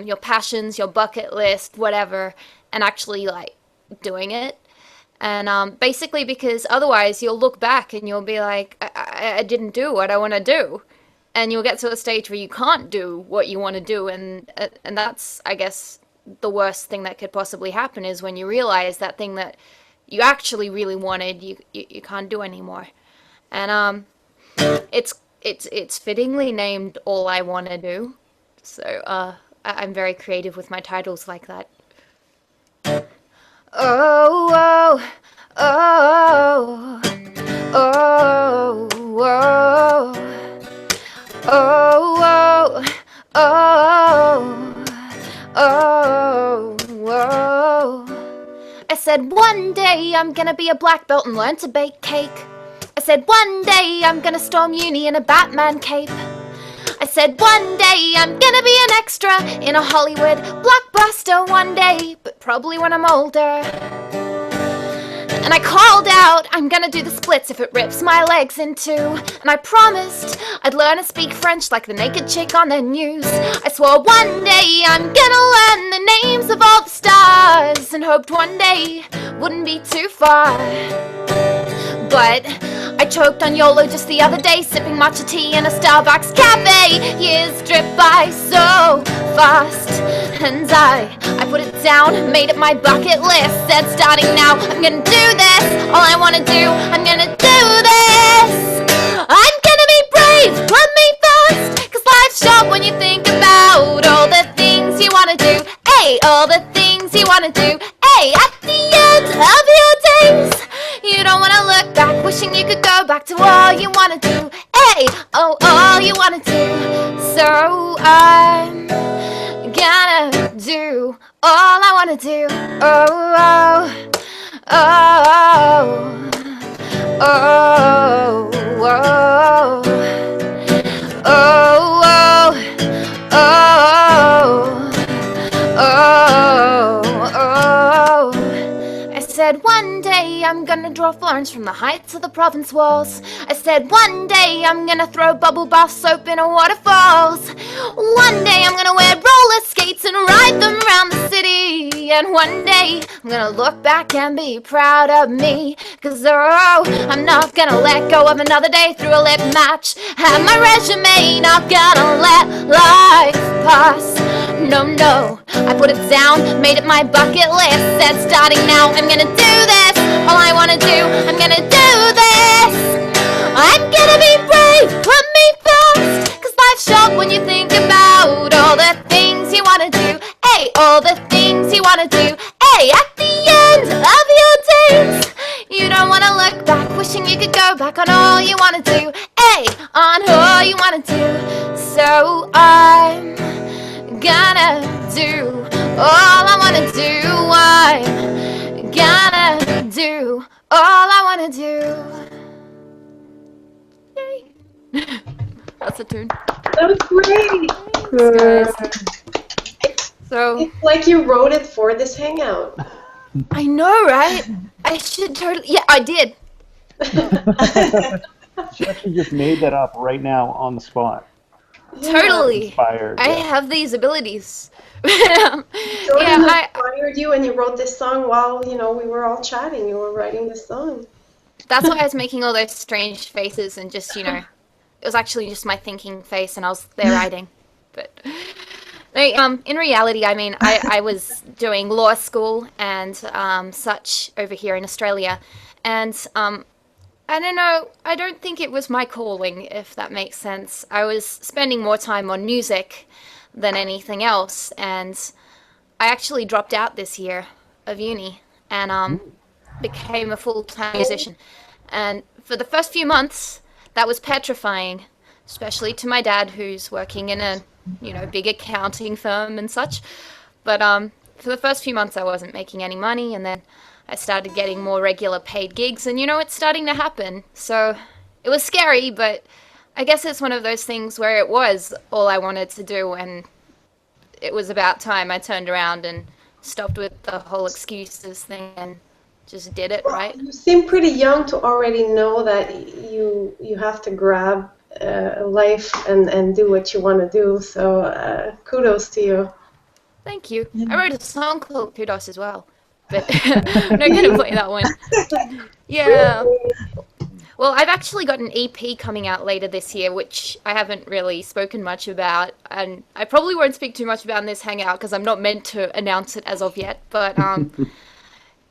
your passions, your bucket list, whatever, and actually like doing it. And basically, because otherwise you'll look back and you'll be like, I didn't do what I want to do. And you'll get to a stage where you can't do what you want to do. And that's, I guess, the worst thing that could possibly happen is when you realize that thing that you actually really wanted, you can't do anymore. And it's fittingly named All I Want to Do. So I'm very creative with my titles like that. Oh, oh, oh, oh, oh, oh, oh, oh, oh. I said one day I'm gonna be a black belt and learn to bake cake. I said one day I'm gonna storm uni in a Batman cape. I said one day I'm gonna be an extra in a Hollywood blockbuster one day, but probably when I'm older. And I called out, I'm gonna do the splits if it rips my legs in two. And I promised I'd learn to speak French like the naked chick on the news. I swore one day I'm gonna learn the names of all the stars, and hoped one day wouldn't be too far. But I choked on YOLO just the other day, sipping matcha tea in a Starbucks cafe. Years drip by so fast, and I put it down, made it my bucket list. Said starting now, I'm gonna do this. All I wanna do, I'm gonna do this. I'm gonna be brave, love me fast, cause life's short when you think about all the things you wanna do. Hey, all the things you wanna do. Hey, at the end of your days, you don't wanna look back, wishing you could go back to all you wanna do. Hey, oh, all you wanna do. So I'm gonna do all I wanna do. Oh, oh, oh, oh, oh, oh, oh, oh, oh, oh. I said one day I'm gonna draw Florence from the heights of the province walls. I said one day I'm gonna throw bubble bath soap in a waterfalls. One day I'm gonna wear roller skates and ride them around the city. And one day I'm gonna look back and be proud of me. Cause oh, I'm not gonna let go of another day through a lip match. Have my resume, not gonna let life pass. No, no, I put it down, made it my bucket list. Said starting now, I'm gonna do this. All I wanna do, I'm gonna do this. I'm gonna be brave, put me first, cause life's short when you think about all the things you wanna do. Hey, all the things you wanna do. Hey, at the end of your days, you don't wanna look back, wishing you could go back on all you wanna do. Hey, on all you wanna do. So I'm gonna do all I wanna do. I'm gonna do all I wanna do. Yay! That's a tune. That was great. Thanks, guys. So It's like you wrote it for this hangout. I know, right? I should totally. Yeah, I did. She actually just made that up right now on the spot. Totally. Inspired. I Yeah. have these abilities. Jordan Yeah, inspired you, and you wrote this song while we were all chatting. You were writing this song. that's why I was making all those strange faces and just, was actually just my thinking face, and I was there writing. But in reality, I mean, I was doing law school and such over here in Australia, and I don't know, I don't think it was my calling, if that makes sense. I was spending more time on music than anything else, and I actually dropped out this year of uni and became a full-time musician. And for the first few months, that was petrifying, especially to my dad, who's working in a, big accounting firm and such. But for the first few months, I wasn't making any money, and then I started getting more regular paid gigs, and it's starting to happen. So it was scary, but I guess it's one of those things where it was all I wanted to do, and it was about time I turned around and stopped with the whole excuses thing and just did it, right? You seem pretty young to already know that you have to grab life and do what you want to do. So kudos to you. Thank you. I wrote a song called Kudos as well, but I'm not going to play that one. Yeah. Well, I've actually got an EP coming out later this year, which I haven't really spoken much about, and I probably won't speak too much about in this hangout because I'm not meant to announce it as of yet, but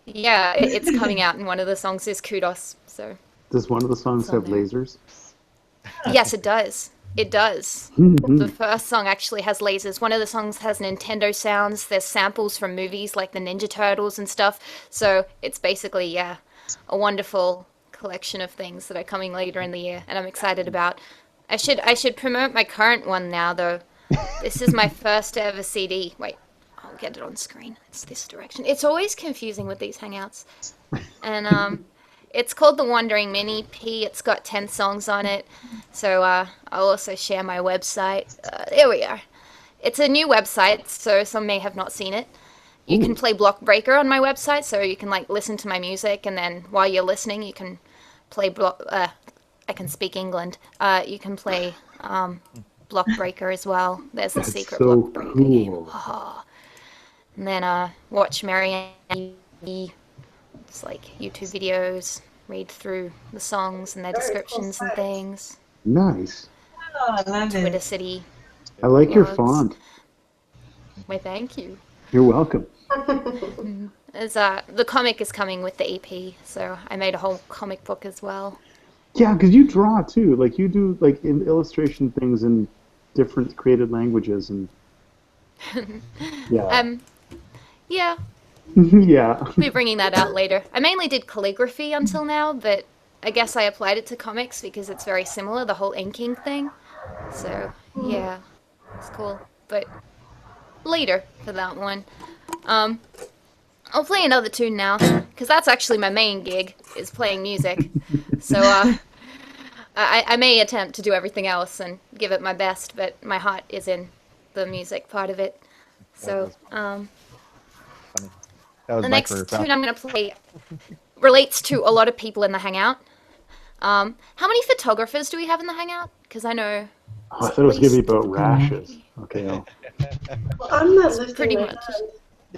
yeah, it's coming out, and one of the songs is Kudos, so. Does one of the songs have lasers? Yes, it does. It does. The first song actually has lasers. One of the songs has Nintendo sounds. There's samples from movies like the Ninja Turtles and stuff. So it's basically, yeah, a wonderful collection of things that are coming later in the year, and I'm excited about. I should promote my current one now, though. This is my first ever CD. Wait, I'll get it on screen. It's this direction. It's always confusing with these hangouts. And it's called The Wandering Mini P. It's got 10 songs on it. So I'll also share my website. There we are. It's a new website, so some may have not seen it. You can play Block Breaker on my website, so you can listen to my music, and then while you're listening, you can play I can speak England. You can play Block Breaker as well. There's the secret so Block Breaker game. cool. Oh. And then watch Marianne. It's like YouTube videos, read through the songs and their descriptions and things. Nice. Oh, I love Twitter it. City. I like your Blogs. font. Why, thank you. You're welcome. As the comic is coming with the EP, so I made a whole comic book as well. Yeah, because you draw too. Like you do in illustration things in different created languages and yeah. Yeah, Yeah. I'll be bringing that out later. I mainly did calligraphy until now, but I guess I applied it to comics because it's very similar, the whole inking thing. So, yeah, it's cool. But later for that one. I'll play another tune now, because that's actually my main gig, is playing music. So, I may attempt to do everything else and give it my best, but my heart is in the music part of it. So, the next tune I'm going to play relates to a lot of people in the Hangout. How many photographers do we have in the Hangout? Because I know... Oh, I thought it was going to be about rashes. Okay. Well, I'm not lifting pretty my much. hand.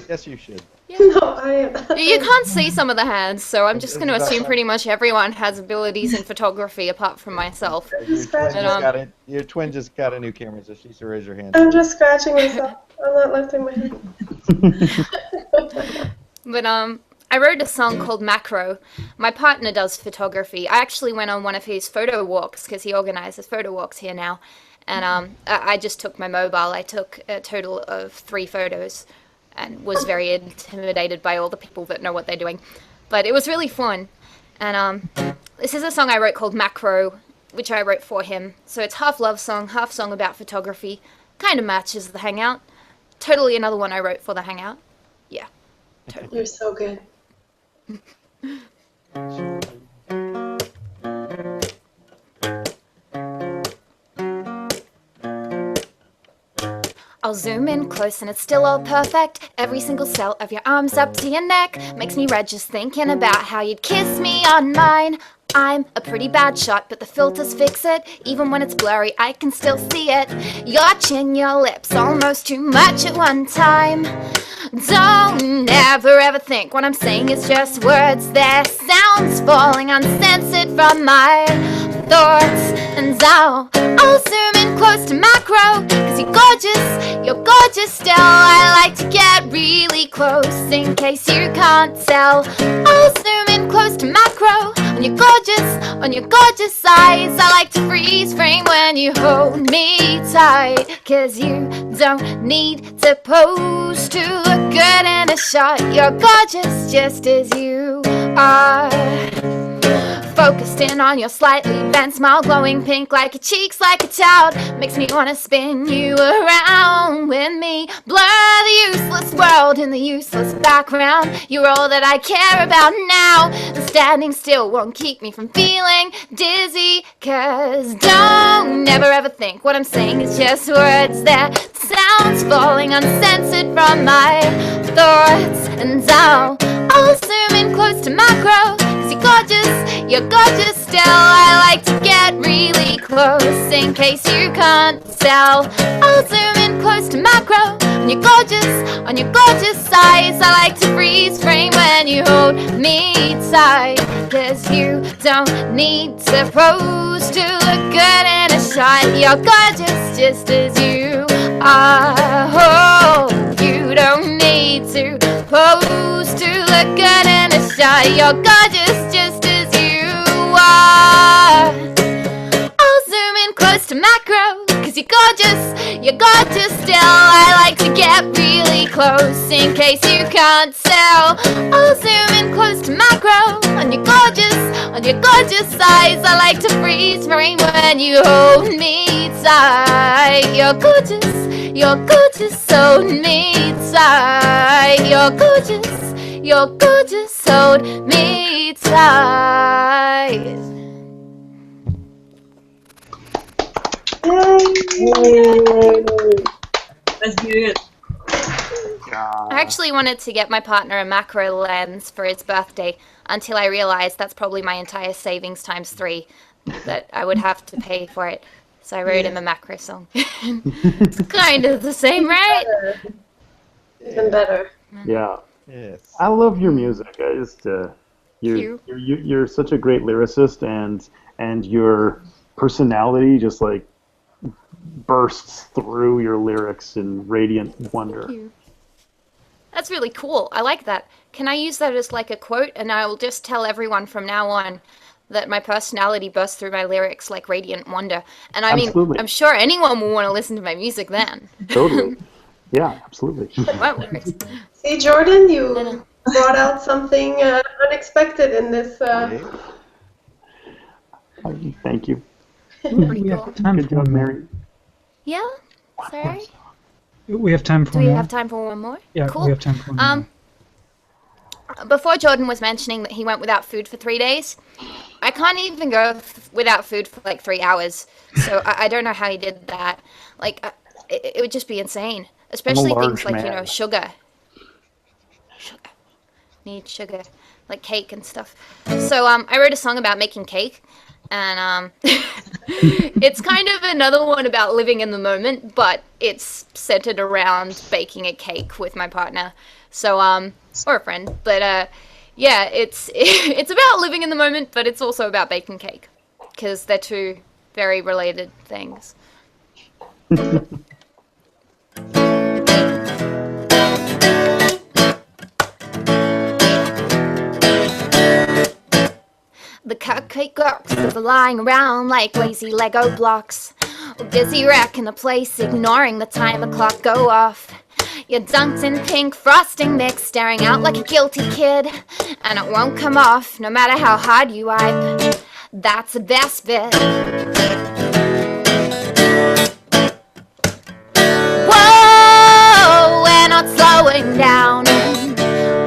Yes, you should. No, I am. You can't see some of the hands, so I'm just going to assume pretty much everyone has abilities in photography apart from myself. Your twin just got a new camera, so she should raise her hand. I'm just scratching myself. I'm not lifting my hand. But I wrote a song called Macro. My partner does photography. I actually went on one of his photo walks because he organizes photo walks here now. And I just took my mobile. I took a total of 3 photos and was very intimidated by all the people that know what they're doing. But it was really fun. And this is a song I wrote called Macro, which I wrote for him. So it's half love song, half song about photography. Kind of matches the Hangout. Totally another one I wrote for the Hangout. Yeah, totally. You're so good. I'll zoom in close and it's still all perfect. Every single cell of your arms up to your neck makes me red just thinking about how you'd kiss me on mine. I'm a pretty bad shot, but the filters fix it. Even when it's blurry, I can still see it. Your chin, your lips, almost too much at one time. Don't ever ever think what I'm saying is just words. Their sounds falling uncensored from my thoughts, and I'll zoom in close to macro, cause you're gorgeous still. I like to get really close in case you can't tell. I'll zoom in close to macro on your gorgeous eyes. I like to freeze frame when you hold me tight, cause you don't need to pose to look good in a shot. You're gorgeous just as you are. Focused in on your slightly bent smile, glowing pink like your cheeks like a child. Makes me wanna spin you around with me. Blur the useless world in the useless background. You're all that I care about now. And standing still won't keep me from feeling dizzy. Cause don't never ever think what I'm saying is just words. They're sounds falling uncensored from my thoughts. And I'll zoom in close to macro, cause you're gorgeous still. I like to get really close in case you can't tell. I'll zoom in close to macro on your gorgeous eyes. I like to freeze frame when you hold me tight, cause you don't need to pose to look good in a shot. You're gorgeous just as you are. Oh, you don't need to pose to look good in a shot. You're gorgeous just as you are. I'll zoom in close to macro, cause you're gorgeous still. I like to get really close in case you can't tell. I'll zoom in close to macro on your gorgeous eyes. I like to freeze frame when you hold me tight. You're gorgeous, hold me tight. You're gorgeous, hold me tight. That's good. I actually wanted to get my partner a macro lens for his birthday until I realized that's probably my entire savings times 3 that I would have to pay for it. So I wrote him a macro song. It's kind of the same, right? Even better. Yeah. Yes. I love your music. I just you're such a great lyricist, and your personality just like bursts through your lyrics in radiant wonder. Thank you. That's really cool. I like that. Can I use that as like a quote? And I will just tell everyone from now on that my personality bursts through my lyrics like radiant wonder. And I mean, Absolutely. I'm sure anyone will want to listen to my music then. Totally. Yeah, absolutely. What lyrics? See, Jordan, you brought out something unexpected in this. Thank you. Pretty We cool. have time Good for job, one more. Mary. Yeah? Sorry? We have time for Do one we more. have time for one more? Yeah, Cool. we have time for one more. Before Jordan was mentioning that he went without food for 3 days, I can't even go without food for like 3 hours. So I don't know how he did that. Like, it would just be insane. Especially things large like, man. sugar. Need sugar. Like cake and stuff. So I wrote a song about making cake. And it's kind of another one about living in the moment, but it's centered around baking a cake with my partner. So, or a friend. But yeah, it's about living in the moment, but it's also about baking cake. Because they're two very related things. The cupcake boxes are lying around like lazy Lego blocks. We're busy wrecking the place, ignoring the timer clock go off. You're dunked in pink frosting mix, staring out like a guilty kid. And it won't come off, no matter how hard you wipe. That's the best bit. Whoa, we're not slowing down.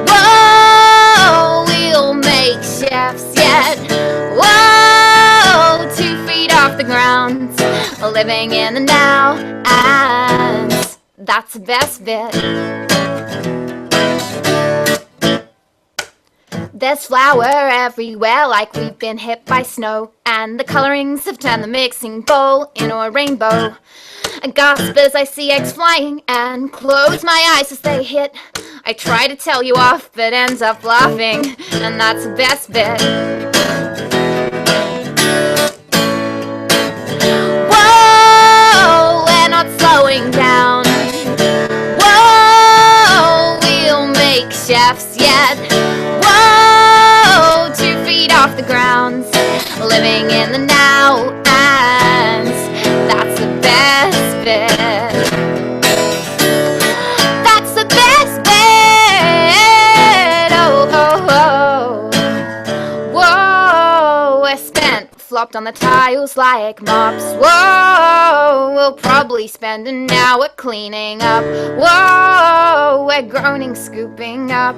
Whoa, we'll make chefs yet. Whoa, 2 feet off the ground, living in the now, and that's the best bit. There's flour everywhere like we've been hit by snow, and the colorings have turned the mixing bowl into a rainbow. I gasp as I see eggs flying and close my eyes as they hit. I try to tell you off but ends up laughing, and that's the best bit. living in the now, and that's the best bit. That's the best bit. Oh, oh, oh. Whoa, we're spent, flopped on the tiles like mops. Whoa, we'll probably spend an hour cleaning up. Whoa, we're groaning, scooping up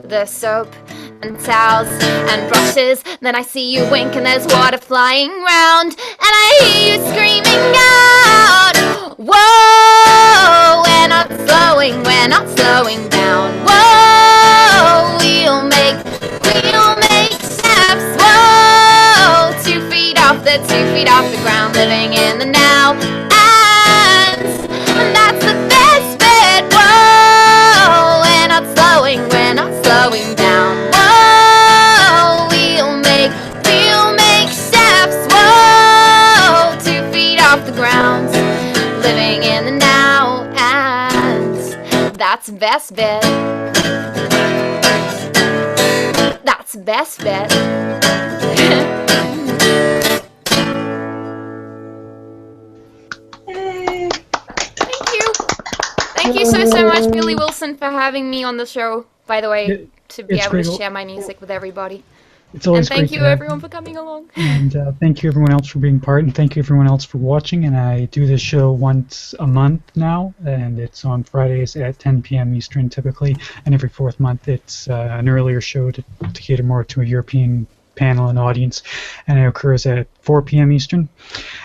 the soap and towels and brushes. Then I see you wink and there's water flying round, and I hear you screaming out. Whoa, we're not slowing down. Whoa, we'll make steps. Whoa, 2 feet off the ground, living in the now, and that's the best bit. Whoa, we're not slowing down. Whoa, we'll make steps. Whoa, 2 feet off the ground, living in the now, and that's the best bit. That's the best bit. Yay. Thank you so much, Billy Wilson, for having me on the show, by the way, to be It's able to great. share my music with everybody. It's always And thank great you to have everyone for coming along. And thank you everyone else for being part, and thank you everyone else for watching. And I do this show once a month now, and it's on Fridays at 10 p.m. Eastern typically, and every fourth month it's an earlier show to cater more to a European panel and audience, and it occurs at 4 p.m. Eastern.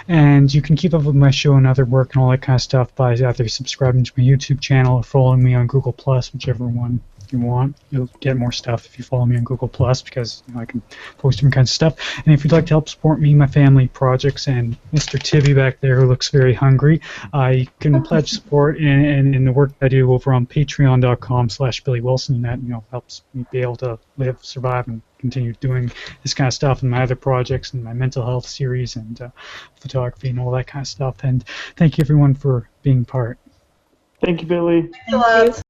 And you can keep up with my show and other work and all that kind of stuff by either subscribing to my YouTube channel or following me on Google+, whichever one you want. You'll get more stuff if you follow me on Google+, because I can post different kinds of stuff. And if you'd like to help support me, my family projects, and Mr. Tibby back there who looks very hungry, you can pledge support in the work I do over on patreon.com/Billy Wilson. That helps me be able to live, survive, and continue doing this kind of stuff and my other projects and my mental health series and photography and all that kind of stuff. And thank you everyone for being part. Thank you, Billy. A lot.